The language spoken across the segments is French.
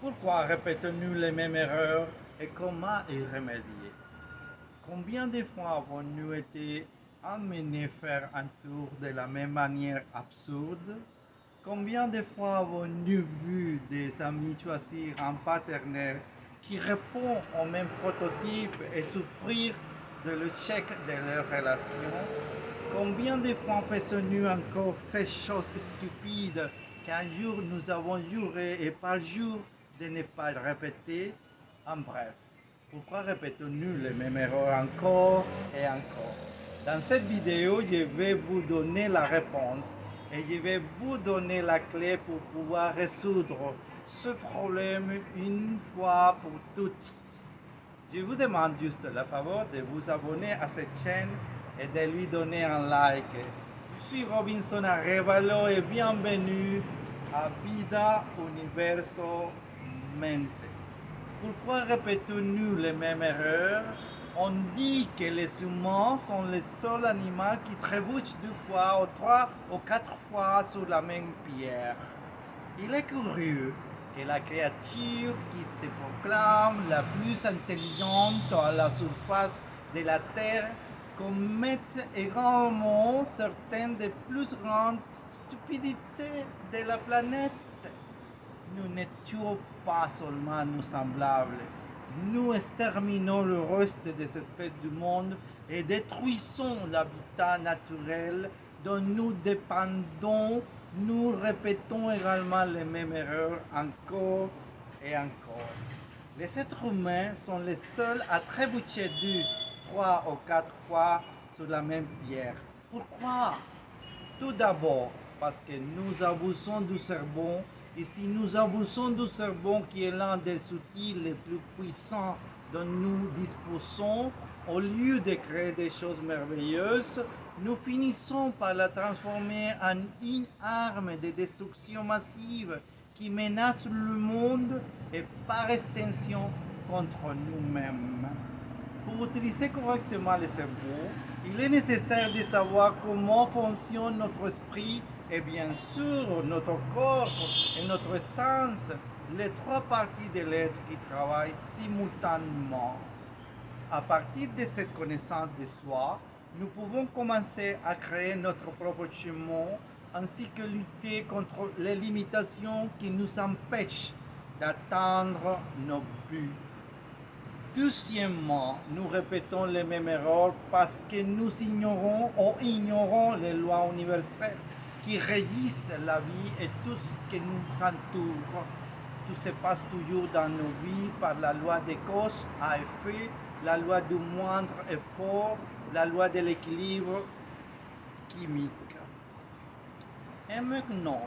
Pourquoi répétons-nous les mêmes erreurs et comment y remédier? Combien de fois avons-nous été amenés à faire un tour de la même manière absurde? Combien de fois avons-nous vu des amis choisir un partenaire qui répond au même prototype et souffrir de l'échec de leur relation? Combien de fois faisons-nous encore ces choses stupides qu'un jour nous avons juré et par jour de ne pas répéter? En bref, pourquoi répétons-nous les mêmes erreurs encore et encore? Dans cette vidéo, je vais vous donner la réponse et je vais vous donner la clé pour pouvoir résoudre ce problème une fois pour toutes. Je vous demande juste le faveur de vous abonner à cette chaîne et de lui donner un like. Je suis Robinson Arevalo et bienvenue à Vida Universo Mente. Pourquoi répétons-nous les mêmes erreurs? On dit que les humains sont les seuls animaux qui trébuchent 2 fois ou 3 ou 4 fois sur la même pierre. Il est curieux que la créature qui se proclame la plus intelligente à la surface de la Terre commette également certaines des plus grandes stupidités de la planète. Nous n'étions pas seulement nous semblables, nous exterminons le reste des espèces du monde et détruisons l'habitat naturel dont nous dépendons. Nous répétons également les mêmes erreurs encore et encore. Les êtres humains sont les seuls à trébucher 2, 3 ou 4 fois sur la même pierre. Pourquoi? Tout d'abord, parce que nous abusons du cerveau, et si nous abusons du cerveau qui est l'un des outils les plus puissants dont nous disposons, au lieu de créer des choses merveilleuses, nous finissons par la transformer en une arme de destruction massive qui menace le monde et par extension contre nous-mêmes. Pour utiliser correctement le cerveau, il est nécessaire de savoir comment fonctionne notre esprit et bien sûr notre corps et notre sens, les 3 parties de l'être qui travaillent simultanément. À partir de cette connaissance de soi, nous pouvons commencer à créer notre propre chemin ainsi que lutter contre les limitations qui nous empêchent d'atteindre nos buts. Deuxièmement, nous répétons les mêmes erreurs parce que nous ignorons les lois universelles qui régissent la vie et tout ce qui nous entoure. Tout se passe toujours dans nos vies par la loi de cause à effet, la loi du moindre effort, la loi de l'équilibre chimique. Et maintenant,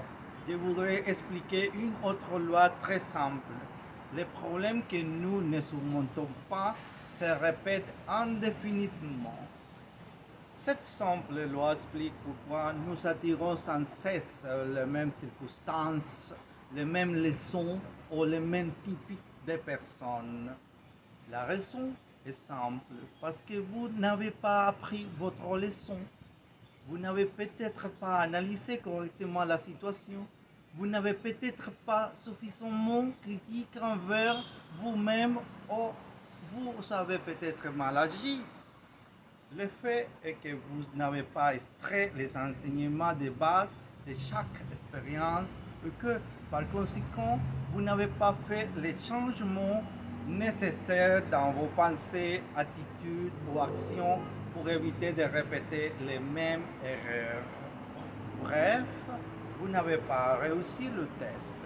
je voudrais expliquer une autre loi très simple. Les problèmes que nous ne surmontons pas se répètent indéfiniment. Cette simple loi explique pourquoi nous attirons sans cesse les mêmes circonstances, les mêmes leçons ou les mêmes types de personnes. La raison est simple, parce que vous n'avez pas appris votre leçon. Vous n'avez peut-être pas analysé correctement la situation. Vous n'avez peut-être pas suffisamment critique envers vous-même ou vous avez peut-être mal agi. Le fait est que vous n'avez pas extrait les enseignements de base de chaque expérience et que, par conséquent, vous n'avez pas fait les changements nécessaires dans vos pensées, attitudes ou actions pour éviter de répéter les mêmes erreurs. Bref, vous n'avez pas réussi le test.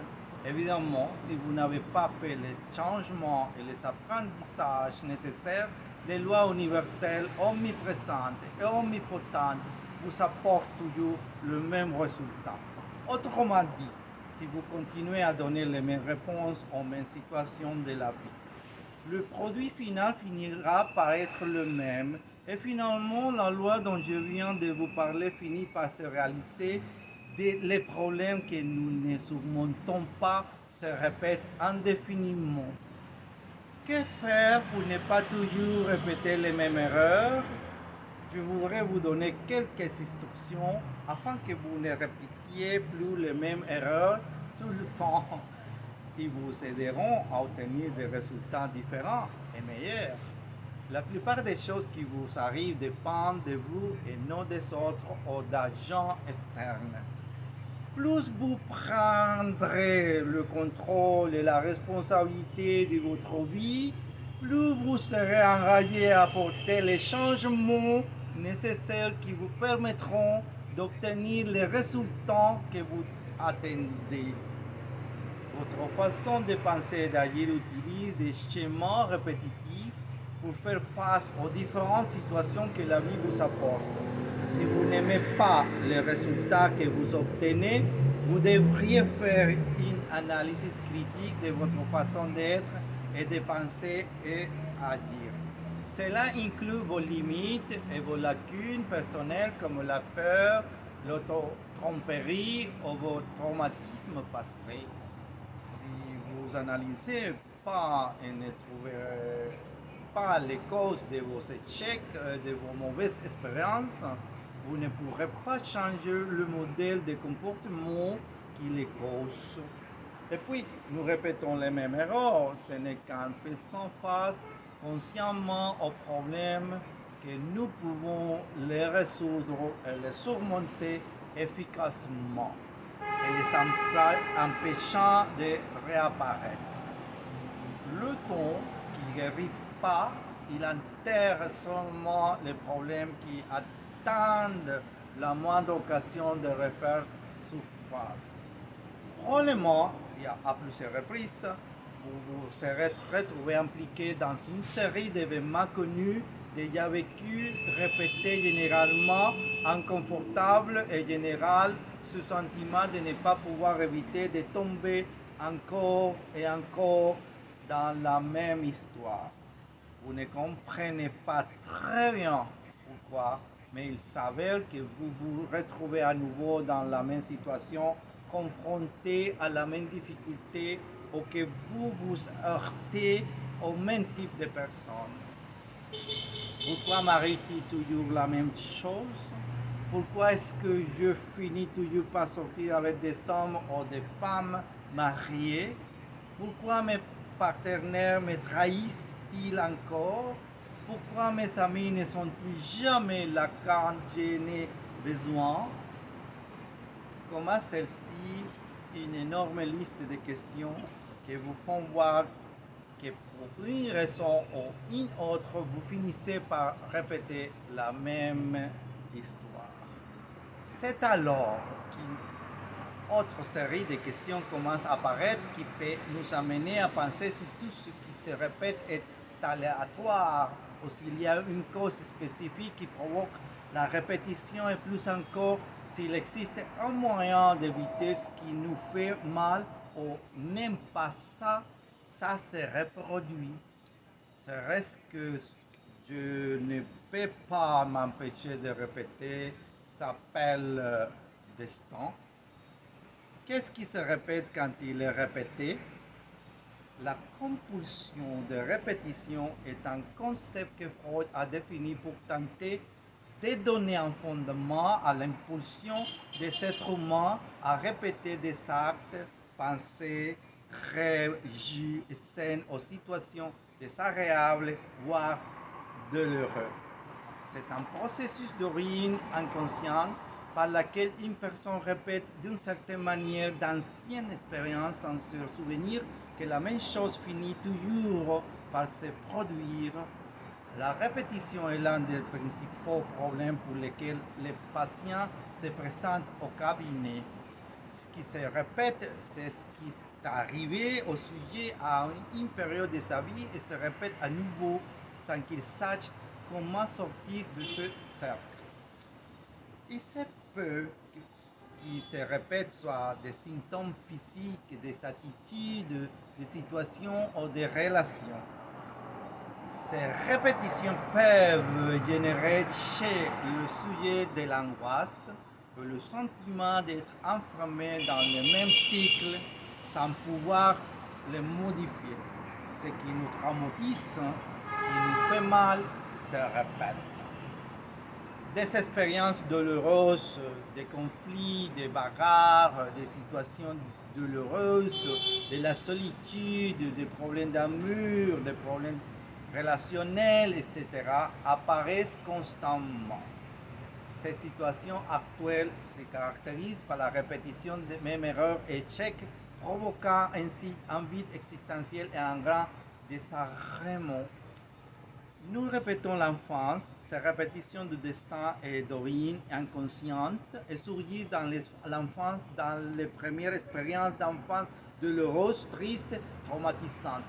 Évidemment, si vous n'avez pas fait les changements et les apprentissages nécessaires, les lois universelles omniprésentes et omnipotentes vous apportent toujours le même résultat. Autrement dit, si vous continuez à donner les mêmes réponses aux mêmes situations de la vie, le produit final finira par être le même et finalement la loi dont je viens de vous parler finit par se réaliser. Les problèmes que nous ne surmontons pas se répètent indéfiniment. Que faire pour ne pas toujours répéter les mêmes erreurs? Je voudrais vous donner quelques instructions afin que vous ne répétiez plus les mêmes erreurs tout le temps. qui vous aideront à obtenir des résultats différents et meilleurs. La plupart des choses qui vous arrivent dépendent de vous et non des autres ou d'agents externes. Plus vous prendrez le contrôle et la responsabilité de votre vie, plus vous serez enragé à apporter les changements nécessaires qui vous permettront d'obtenir les résultats que vous attendez. Votre façon de penser et d'agir utilise des schémas répétitifs pour faire face aux différentes situations que la vie vous apporte. Si vous n'aimez pas les résultats que vous obtenez, vous devriez faire une analyse critique de votre façon d'être et de penser et agir. Cela inclut vos limites et vos lacunes personnelles comme la peur, l'auto-tromperie ou vos traumatismes passés. Si vous analysez pas et ne trouverez pas les causes de vos échecs, de vos mauvaises expériences, vous ne pourrez pas changer le modèle de comportement qui les cause. Et puis, nous répétons les mêmes erreurs. Ce n'est qu'en faisant face consciemment aux problèmes que nous pouvons les résoudre et les surmonter efficacement et les empêchant de réapparaître. Le temps qui ne guérit pas, il enterre seulement les problèmes qui attendent la moindre occasion de refaire surface. Probablement, à plusieurs reprises, vous vous serez retrouvé impliqué dans une série d'événements connus, déjà vécus, répétés généralement, inconfortables et général, ce sentiment de ne pas pouvoir éviter de tomber encore et encore dans la même histoire. Vous ne comprenez pas très bien pourquoi, mais il s'avère que vous vous retrouvez à nouveau dans la même situation, confronté à la même difficulté ou que vous vous heurtez au même type de personnes. Pourquoi m'arrive-t-il toujours la même chose? Pourquoi est-ce que je finis toujours par sortir avec des hommes ou des femmes mariées? Pourquoi mes partenaires me trahissent-ils encore? Pourquoi mes amis ne sont-ils jamais là quand j'en ai besoin? Comme à celle-ci, une énorme liste de questions qui vous font voir que pour une raison ou une autre, vous finissez par répéter la même histoire. C'est alors qu'une autre série de questions commence à apparaître qui peut nous amener à penser si tout ce qui se répète est aléatoire ou s'il y a une cause spécifique qui provoque la répétition et plus encore s'il existe un moyen d'éviter ce qui nous fait mal ou même pas ça se reproduit. Serait-ce que je ne peux pas m'empêcher de répéter s'appelle destin? Qu'est-ce qui se répète quand il est répété? La compulsion de répétition est un concept que Freud a défini pour tenter de donner un fondement à l'impulsion des êtres humains à répéter des actes, pensées, rêves, jeux et scènes aux situations désagréables, voire douloureuses. C'est un processus d'origine inconsciente par laquelle une personne répète d'une certaine manière d'anciennes expériences sans se souvenir que la même chose finit toujours par se produire. La répétition est l'un des principaux problèmes pour lesquels les patients se présentent au cabinet. Ce qui se répète, c'est ce qui est arrivé au sujet à une période de sa vie et se répète à nouveau sans qu'il sache comment sortir de ce cercle. Il se peut que ce qui se répète soit des symptômes physiques, des attitudes, des situations ou des relations. Ces répétitions peuvent générer chez le sujet de l'angoisse et le sentiment d'être enfermé dans le même cycle sans pouvoir le modifier. Ce qui nous traumatise, qui nous fait mal, se répète. Des expériences douloureuses, des conflits, des bagarres, des situations douloureuses, de la solitude, des problèmes d'amour, des problèmes relationnels, etc., apparaissent constamment. Ces situations actuelles se caractérisent par la répétition des mêmes erreurs et échecs, provoquant ainsi un vide existentiel et un grand désarrement. Nous répétons l'enfance, ces répétitions du destin est d'origine inconsciente et surgit dans l'enfance, dans les premières expériences d'enfance douloureuses, tristes, traumatisantes.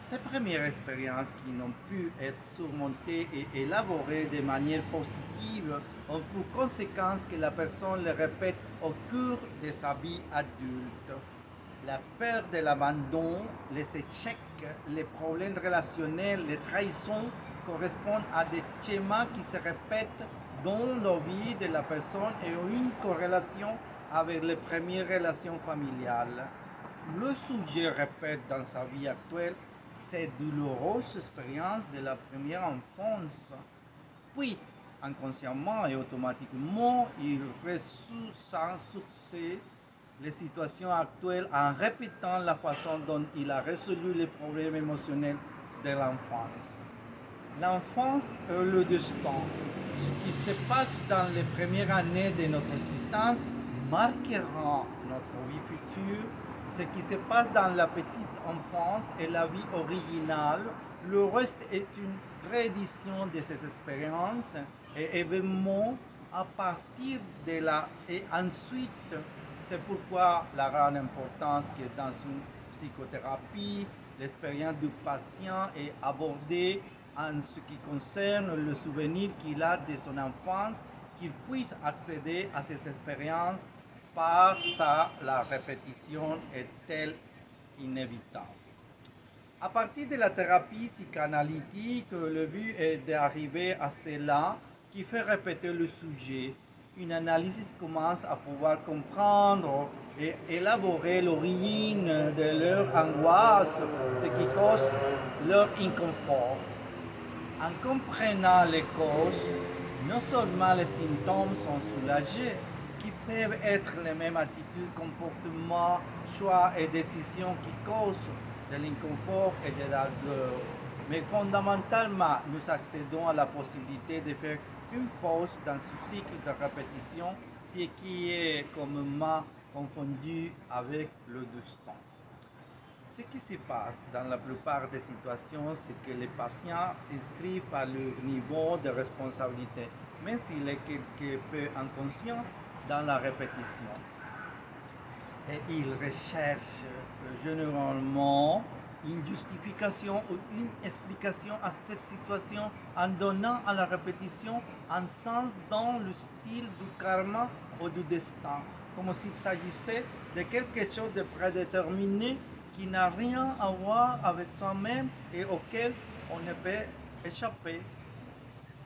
Ces premières expériences qui n'ont pu être surmontées et élaborées de manière positive ont pour conséquence que la personne les répète au cours de sa vie adulte. La peur de l'abandon, les échecs, les problèmes relationnels, les trahisons correspondent à des schémas qui se répètent dans la vie de la personne et ont une corrélation avec les premières relations familiales. Le sujet répète dans sa vie actuelle ces douloureuses expériences de la première enfance. Puis, inconsciemment et automatiquement, il résout sans succès les situations actuelles en répétant la façon dont il a résolu les problèmes émotionnels de l'enfance. L'enfance est le destin. Ce qui se passe dans les premières années de notre existence marquera notre vie future. Ce qui se passe dans la petite enfance est la vie originale. Le reste est une réédition de ces expériences et événements à partir de là. Et ensuite, c'est pourquoi la grande importance que dans une psychothérapie, l'expérience du patient est abordée en ce qui concerne le souvenir qu'il a de son enfance, qu'il puisse accéder à ces expériences par ça, la répétition est-elle inévitable. À partir de la thérapie psychanalytique, le but est d'arriver à cela qui fait répéter le sujet. Une analyse commence à pouvoir comprendre et élaborer l'origine de leur angoisse, ce qui cause leur inconfort. En comprenant les causes, non seulement les symptômes sont soulagés, qui peuvent être les mêmes attitudes, comportements, choix et décisions qui causent de l'inconfort et de la douleur, mais fondamentalement, nous accédons à la possibilité de faire une pause dans ce cycle de répétition, ce qui est communément confondu avec le destin. Ce qui se passe dans la plupart des situations, c'est que les patients s'inscrivent par leur niveau de responsabilité, même s'il est quelque peu inconscient dans la répétition. Et ils recherchent généralement une justification ou une explication à cette situation en donnant à la répétition un sens dans le style du karma ou du destin, comme s'il s'agissait de quelque chose de prédéterminé qui n'a rien à voir avec soi-même et auquel on ne peut échapper.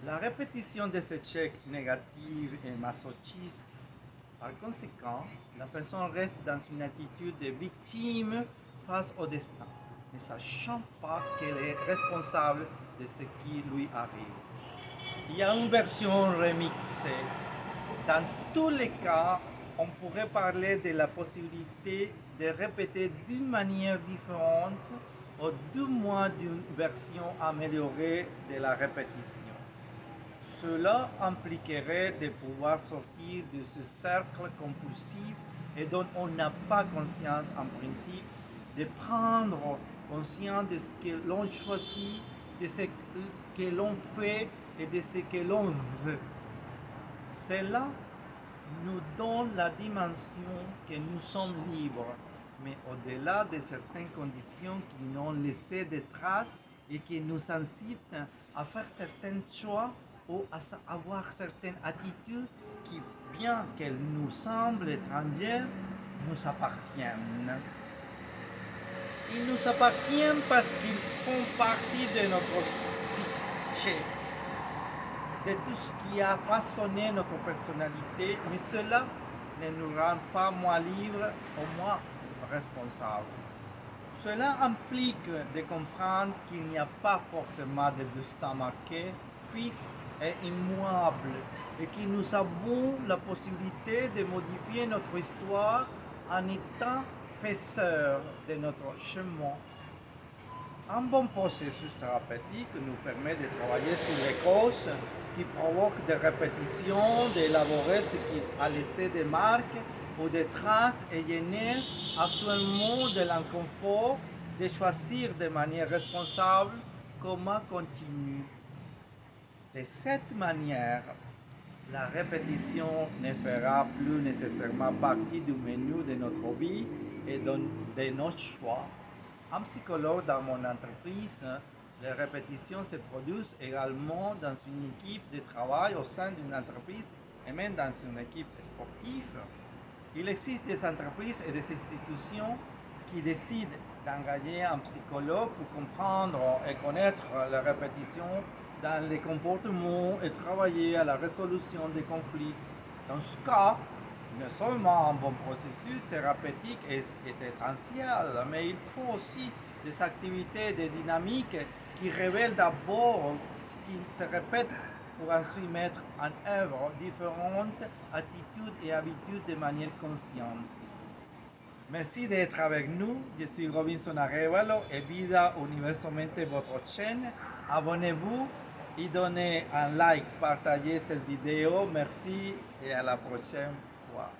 La répétition des échecs négatifs et masochistes, par conséquent, la personne reste dans une attitude de victime face au destin, ne sachant pas qu'elle est responsable de ce qui lui arrive. Il y a une version remixée. Dans tous les cas, on pourrait parler de la possibilité de répéter d'une manière différente ou du moins d'une version améliorée de la répétition. Cela impliquerait de pouvoir sortir de ce cercle compulsif et dont on n'a pas conscience en principe, de prendre conscience de ce que l'on choisit, de ce que l'on fait et de ce que l'on veut. Cela nous donne la dimension que nous sommes libres, mais au-delà de certaines conditions qui nous ont laissé des traces et qui nous incitent à faire certains choix ou à avoir certaines attitudes qui, bien qu'elles nous semblent étrangères, nous appartiennent. Ils nous appartiennent parce qu'ils font partie de notre psyché, de tout ce qui a façonné notre personnalité, mais cela ne nous rend pas moins libres ou moins responsables. Cela implique de comprendre qu'il n'y a pas forcément de destin marqué, fixe et immuable, et que nous avons la possibilité de modifier notre histoire en étant faiseurs de notre chemin. Un bon processus thérapeutique nous permet de travailler sur les causes qui provoquent des répétitions, d'élaborer ce qui a laissé des marques ou des traces et génère actuellement de l'inconfort, de choisir de manière responsable comment continuer. De cette manière, la répétition ne fera plus nécessairement partie du menu de notre vie et de nos choix. En psychologue dans mon entreprise, les répétitions se produisent également dans une équipe de travail au sein d'une entreprise et même dans une équipe sportive. Il existe des entreprises et des institutions qui décident d'engager un psychologue pour comprendre et connaître les répétitions dans les comportements et travailler à la résolution des conflits. Dans ce cas, non seulement un bon processus thérapeutique est essentiel, mais il faut aussi des activités, des dynamiques qui révèlent d'abord ce qui se répète pour ensuite mettre en œuvre différentes attitudes et habitudes de manière consciente. Merci d'être avec nous. Je suis Robinson Arevalo et Vida Universamente votre chaîne. Abonnez-vous et donnez un like, partagez cette vidéo. Merci et à la prochaine fois.